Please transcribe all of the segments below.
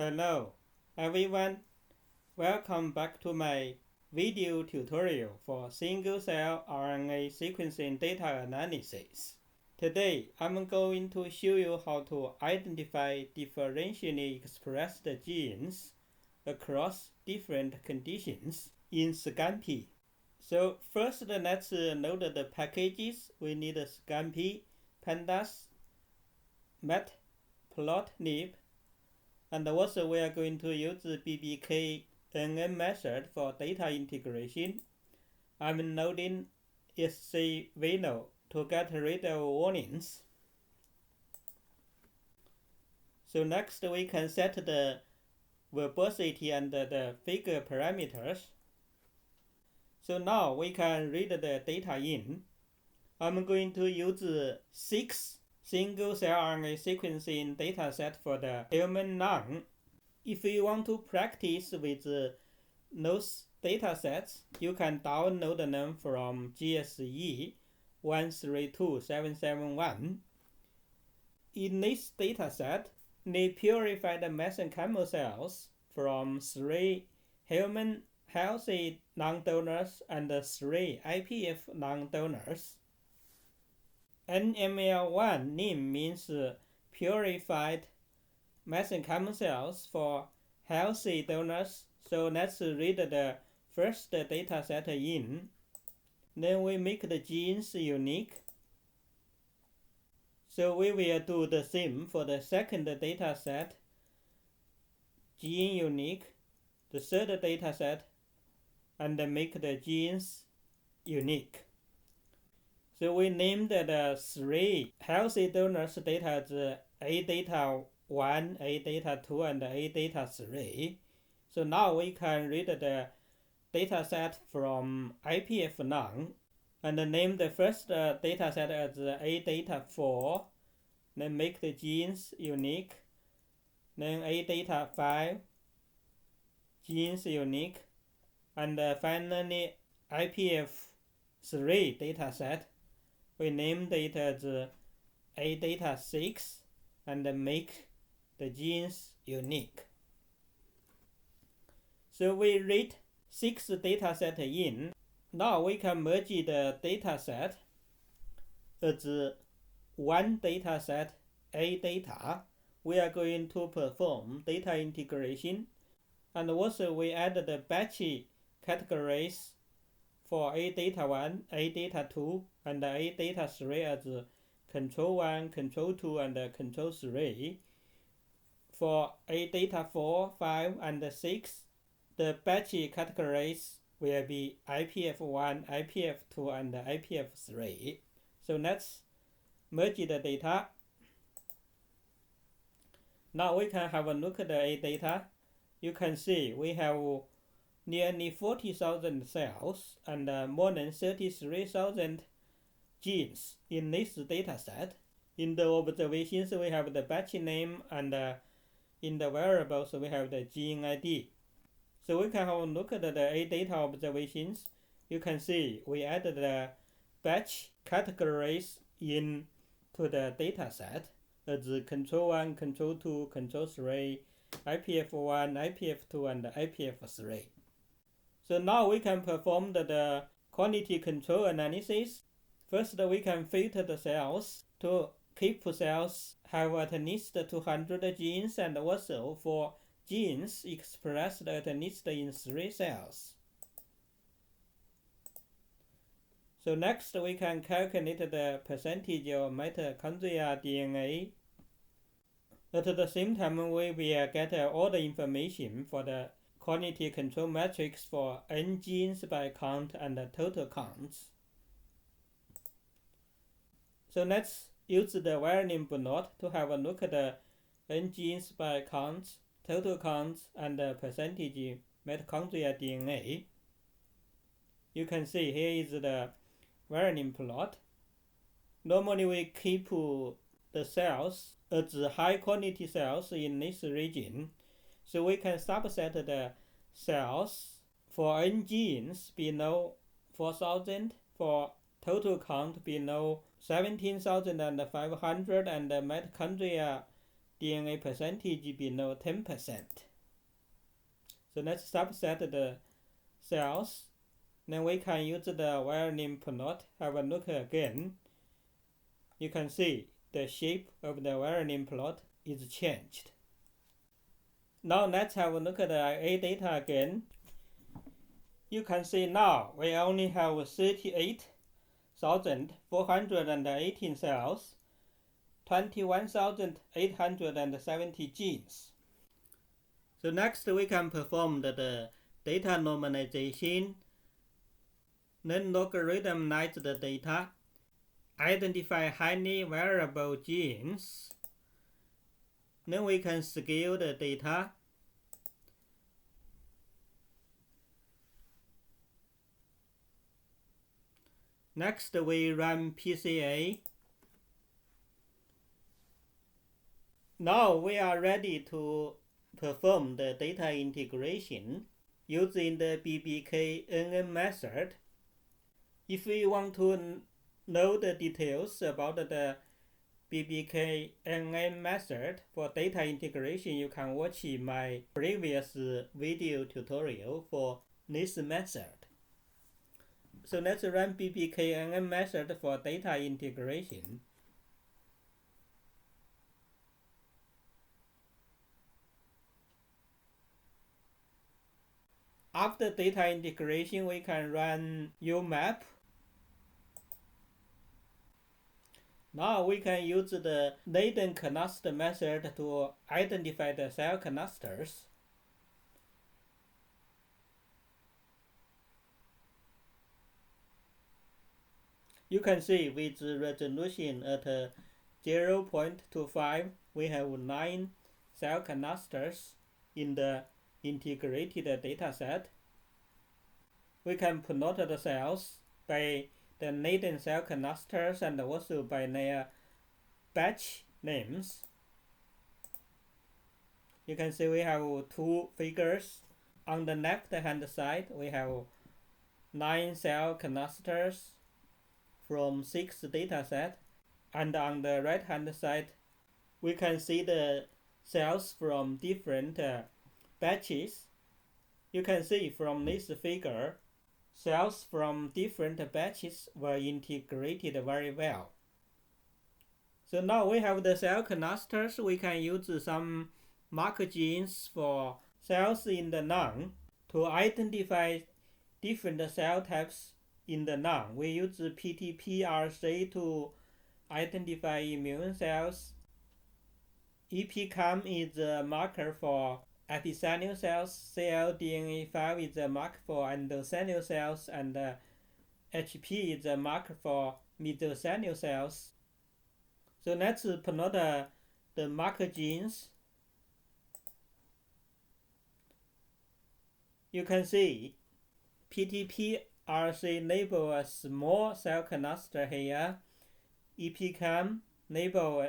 Hello everyone, welcome back to my video tutorial for single-cell RNA sequencing data analysis. Today I'm going to show you how to identify differentially expressed genes across different conditions in Scanpy. So first let's load the packages. We need Scanpy, Pandas, Matplotlib, and also we are going to use the BBK-NM method for data integration. I'm loading SCVino to get rid of warnings. So next we can set the verbosity and the figure parameters. So now we can read the data in. I'm going to use 6 single-cell RNA sequencing dataset for the human lung. If you want to practice with those datasets, you can download them from GSE 132771. In this dataset, they purified mesenchymal cells from 3 human healthy lung donors and 3 IPF lung donors. NML1 name means purified mesenchymal cells for healthy donors. So let's read the first dataset in. Then we make the genes unique. So we will do the same for the second dataset, gene unique, the third dataset, and make the genes unique. So we named the 3 healthy donors data as A data 1, A data 2, and A data 3. So now we can read the dataset from IPF lung and name the first dataset as A data 4, then make the genes unique, then A data 5, genes unique, and finally IPF 3 dataset. We named it as A data 6 and make the genes unique. So we read 6 datasets in. Now we can merge the dataset as one dataset, A data. We are going to perform data integration, and also we add the batch categories for A data 1, A data 2, and A data 3 as control 1, control 2, and control 3. For A data 4, 5, and 6, the batch categories will be IPF1, IPF2, and IPF3. So let's merge the data. Now we can have a look at the A data. You can see we have nearly 40,000 cells and more than 33,000 genes in this dataset. In the observations, we have the batch name, and in the variables, we have the gene ID. So we can have a look at the A data observations. You can see we added the batch categories into the dataset as control 1, control 2, control 3, IPF1, IPF2, and IPF3. So now we can perform the quality control analysis. First, we can filter the cells to keep cells have at least 200 genes, and also for genes expressed at least in 3 cells. So next we can calculate the percentage of mitochondria DNA. At the same time, we will get all the information for the quality control matrix for N genes by count and total counts. So let's use the wiring plot to have a look at the N genes by counts, total counts, and percentage mitochondria DNA. You can see here is the wiring plot. Normally we keep the cells as high quality cells in this region. So we can subset the cells for N genes below 4,000, for total count below 17,500, and the mitochondria DNA percentage below 10%. So let's subset the cells. Then we can use the wireline plot. Have a look again. You can see the shape of the wireline plot is changed. Now let's have a look at the A data again. You can see now we only have 38,418 cells, 21,870 genes. So next we can perform the data normalization, then logarithmize the data, identify highly variable genes. Then we can scale the data. Next we run PCA. Now we are ready to perform the data integration using the BBK-NN method. If you want to know the details about the BBK-NN method for data integration, you can watch my previous video tutorial for this method. So let's run BBK-NN method for data integration. After data integration, we can run UMap. Now we can use the latent cluster method to identify the cell clusters. You can see with the resolution at 0.25, we have 9 cell clusters in the integrated dataset. We can plot the cells by the latent cell clusters and also by their batch names. You can see we have 2 figures. On the left hand side, we have 9 cell clusters from 6 datasets, and on the right hand side, we can see the cells from different batches. You can see from this figure, cells from different batches were integrated very well. So now we have the cell clusters. We can use some marker genes for cells in the lung to identify different cell types in the lung. We use PTPRC to identify immune cells. EPCAM is a marker for epithelial cells. cLDNA5 is a marker for endothelial cells, and HP is a marker for mesothelial cells. So let's plot the marker genes. You can see PTPRC label a small cell cluster here. EPCAM label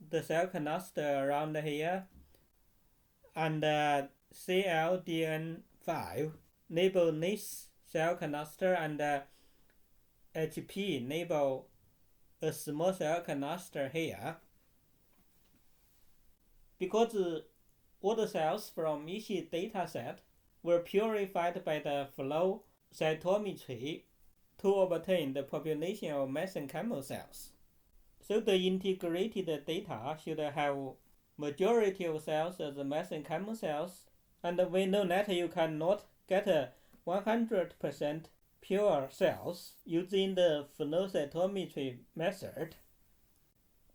the cell cluster around here. And cLDN5 label this cell cluster, and HP label a small cell cluster here. Because all the cells from each dataset were purified by the flow cytometry to obtain the population of mesenchymal cells. So the integrated data should have majority of cells as mesenchymal cells, and we know that you cannot get 100% pure cells using the flow cytometry method.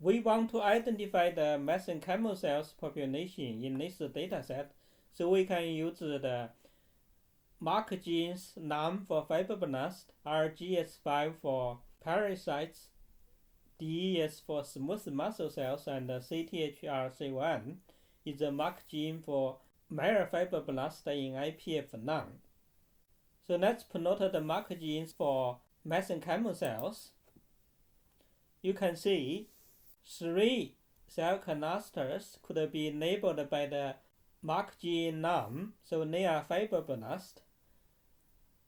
We want to identify the mesenchymal cells population in this dataset, so we can use the marker genes NAM for fibroblast, RGS5 for parasites, DES for smooth muscle cells, and CTHRC1 is a marker gene for myofibroblast in IPF lung. So let's plot the marker genes for mesenchymal cells. You can see 3 cell clusters could be labeled by the marker gene NAM, so they are fibroblast.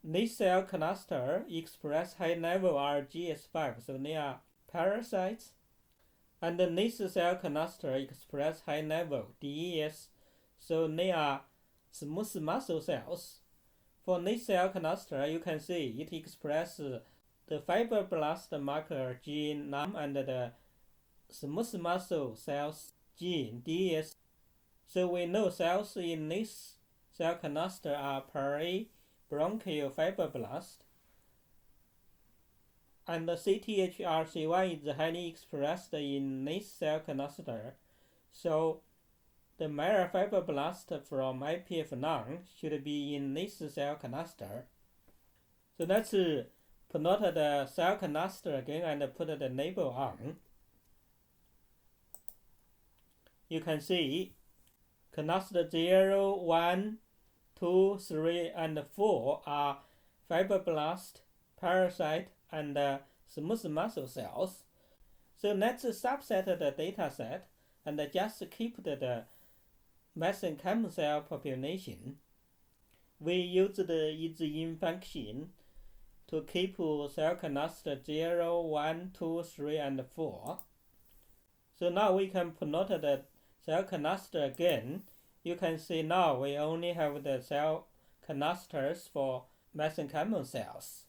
This cell cluster express high level RGS5, so they are parasites. And this cell cluster express high level DES, so they are smooth muscle cells. For this cell cluster, you can see it expresses the fibroblast marker gene NAM and the smooth muscle cells gene DES. So we know cells in this cell cluster are peribronchial fibroblast. And the CTHRC1 is highly expressed in this cell cluster. So the myofibroblast from IPF lung should be in this cell cluster. So let's plot the cell cluster again and put the label on. You can see cluster 0, 1, 2, 3, and 4 are fibroblast, parasite, and smooth muscle cells. So let's subset the data set and just keep the mesenchymal cell population. We use the is-in function to keep cell cluster 0, 1, 2, 3, and 4. So now we can plot the cell cluster again. You can see now we only have the cell clusters for mesenchymal cells.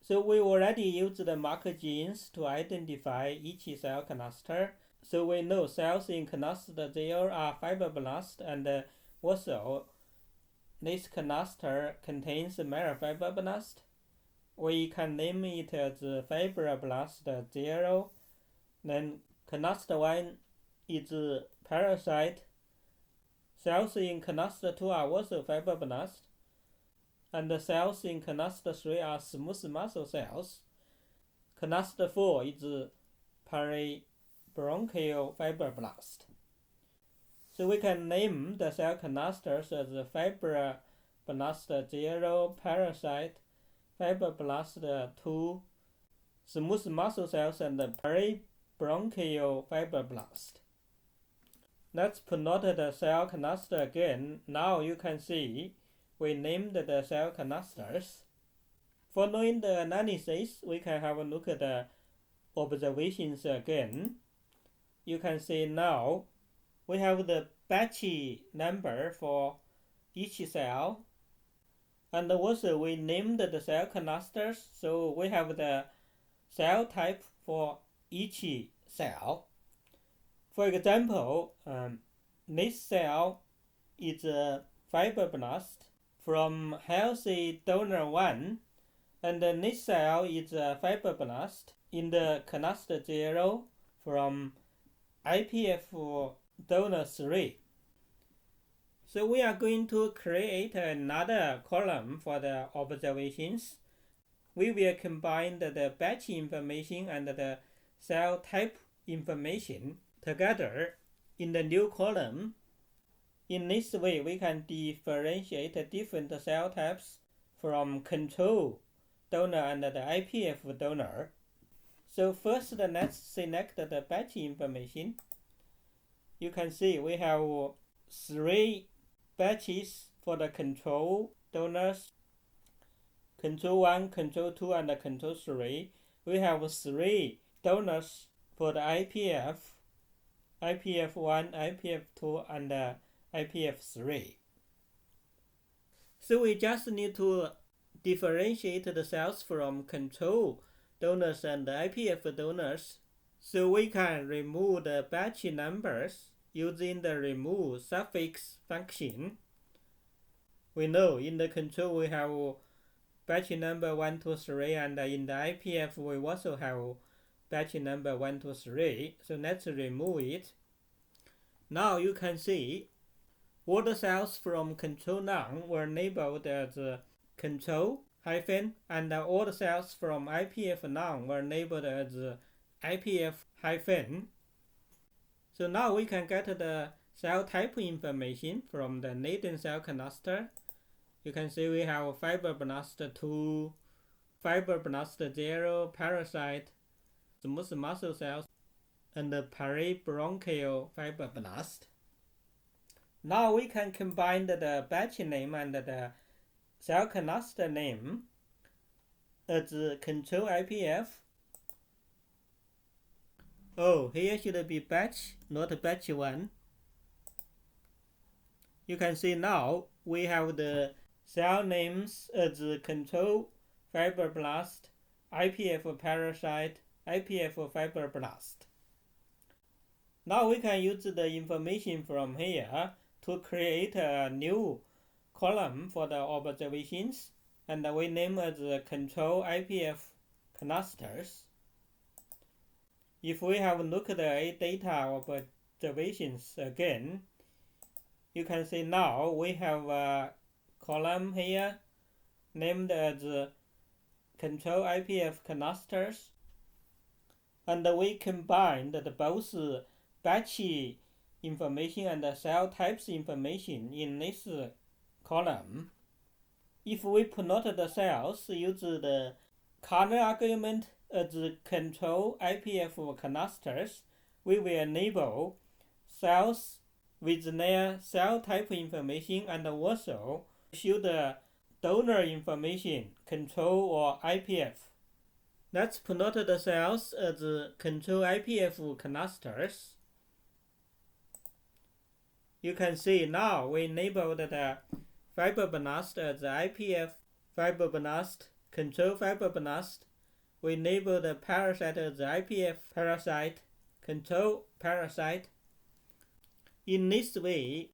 So we already used the marker genes to identify each cell cluster. So we know cells in cluster 0 are fibroblast, and also this cluster contains myofibroblast. We can name it as fibroblast 0. Then cluster 1 is parasite. Cells in cluster 2 are also fibroblast. And the cells in cluster 3 are smooth muscle cells. Cluster 4 is peribronchial fibroblast. So we can name the cell clusters as fibroblast 0, parasite, fibroblast 2, smooth muscle cells, and peribronchial fibroblast. Let's plot the cell cluster again. Now you can see we named the cell clusters. Following the analysis, we can have a look at the observations again. You can see now we have the batch number for each cell, and also we named the cell clusters, so we have the cell type for each cell. For example, this cell is a fibroblast from healthy donor 1, and this cell is a fibroblast in the cluster 0 from IPF donor 3. So we are going to create another column for the observations. We will combine the batch information and the cell type information together in the new column. In this way, we can differentiate different cell types from control donor and the IPF donor. So first, let's select the batch information. You can see we have 3 batches for the control donors, control 1, control 2, and control 3. We have 3 donors for the IPF, IPF1, IPF2, and IPF3. So we just need to differentiate the cells from control donors and IPF donors, so we can remove the batch numbers using the remove suffix function. We know in the control we have batch number 1, 2, 3, and in the IPF we also have batch number 1, 2, 3. So let's remove it. Now you can see all the cells from control none were labeled as control hyphen, and all the cells from IPF none were labeled as IPF hyphen. So now we can get the cell type information from the latent cell cluster. You can see we have fibroblast 2, fibroblast 0, parasite, smooth muscle cells, and the peribronchial fibroblast. Now we can combine the batch name and the cell cluster name as control IPF. Oh, here should be batch, not batch 1. You can see now we have the cell names as control fibroblast, IPF parasite, IPF fibroblast. Now we can use the information from here to create a new column for the observations, and we name as control IPF clusters. If we have looked at the data observations again, you can see now we have a column here named as control IPF clusters, and we combined both batch information and cell types information in this column. If we plot the cells use the color argument as control IPF clusters, we will enable cells with their cell type information and also show the donor information, control or IPF. Let's plot the cells as control IPF clusters. You can see now we enabled the fibroblast as IPF fibroblast, control fibroblast. We enable the parasite as IPF parasite, control parasite. In this way,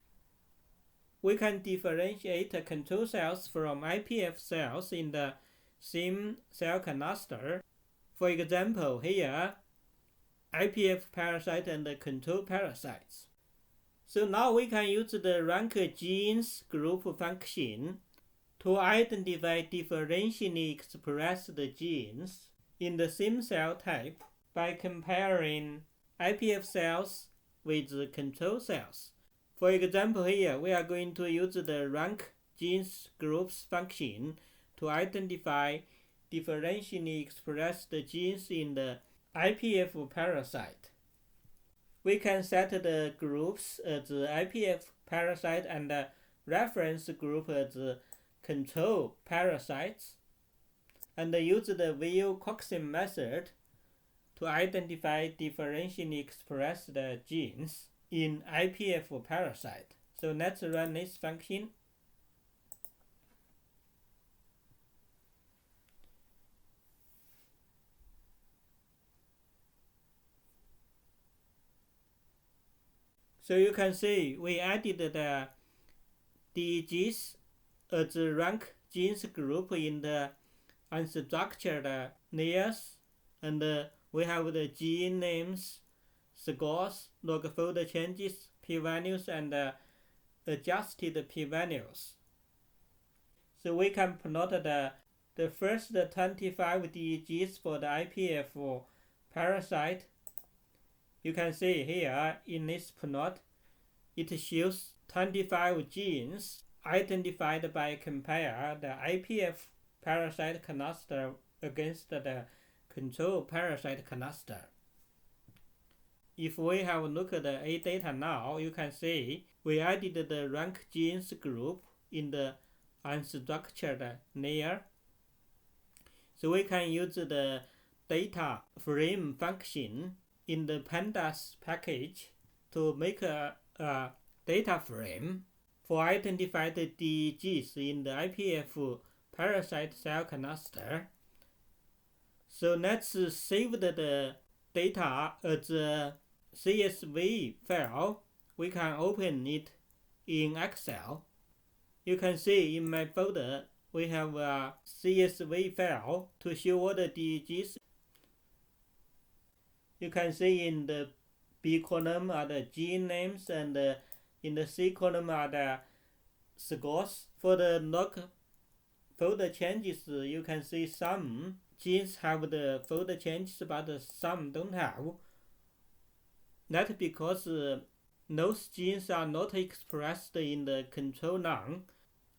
we can differentiate control cells from IPF cells in the same cell cluster. For example, here, IPF parasite and control parasites. So now we can use the rank genes group function to identify differentially expressed genes in the same cell type by comparing IPF cells with control cells. For example, here we are going to use the rank genes groups function to identify differentially expressed genes in the IPF parasite. We can set the groups as IPF parasite and the reference group as control parasites, and use the Wilcoxon method to identify differentially expressed genes in IPF parasite. So let's run this function. So you can see we added the DGs as rank genes group in the unstructured layers, and we have the gene names, scores, log fold changes, p-values, and adjusted p-values. So we can plot the first 25 DGs for the IPF parasite. You can see here in this plot, it shows 25 genes identified by compare the IPF parasite cluster against the control parasite cluster. If we have a look at the A data now, you can see we added the rank genes group in the unstructured layer. So we can use the data frame function in the pandas package to make a data frame for identified DGs in the IPF parasite cell cluster. So let's save the data as a CSV file. We can open it in Excel. You can see in my folder we have a CSV file to show all the DGs. You can see in the B column are the gene names, and in the C column are the scores. For the log fold changes, you can see some genes have the fold changes but some don't have. That's because those genes are not expressed in the control arm,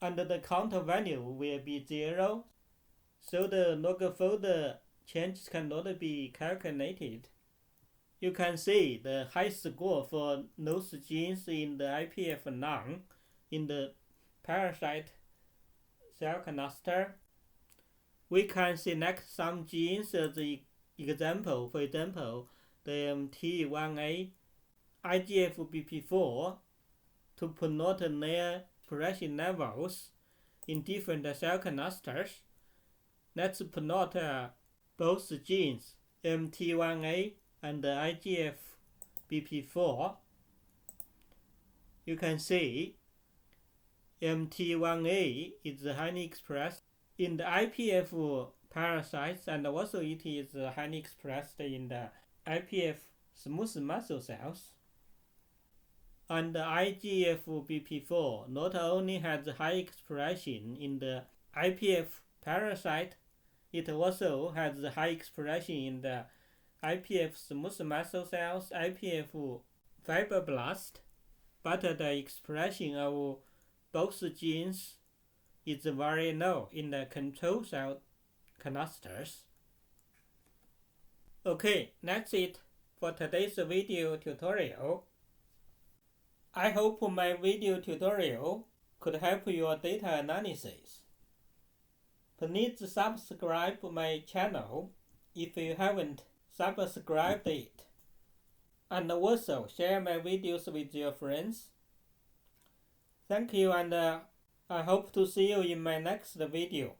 and the counter value will be 0, so the log fold changes cannot be calculated. You can see the high score for those genes in the IPF lung in the parasite cell cluster. We can select some genes as the example. For example, the MT1A IGF-BP4 to promote near expression levels in different cell canisters. Let's promote both genes MT1A and IGF-BP4. You can see MT1A is highly expressed in the IPF parasites, and also it is highly expressed in the IPF smooth muscle cells. And the IGF-BP4 not only has high expression in the IPF parasite, it also has high expression in the IPF smooth muscle cells, IPF fibroblast, but the expression of both genes is very low in the control cell canisters. Okay, that's it for today's video tutorial. I hope my video tutorial could help your data analysis. Please subscribe my channel if you haven't subscribed it, and also share my videos with your friends. Thank you, and I hope to see you in my next video.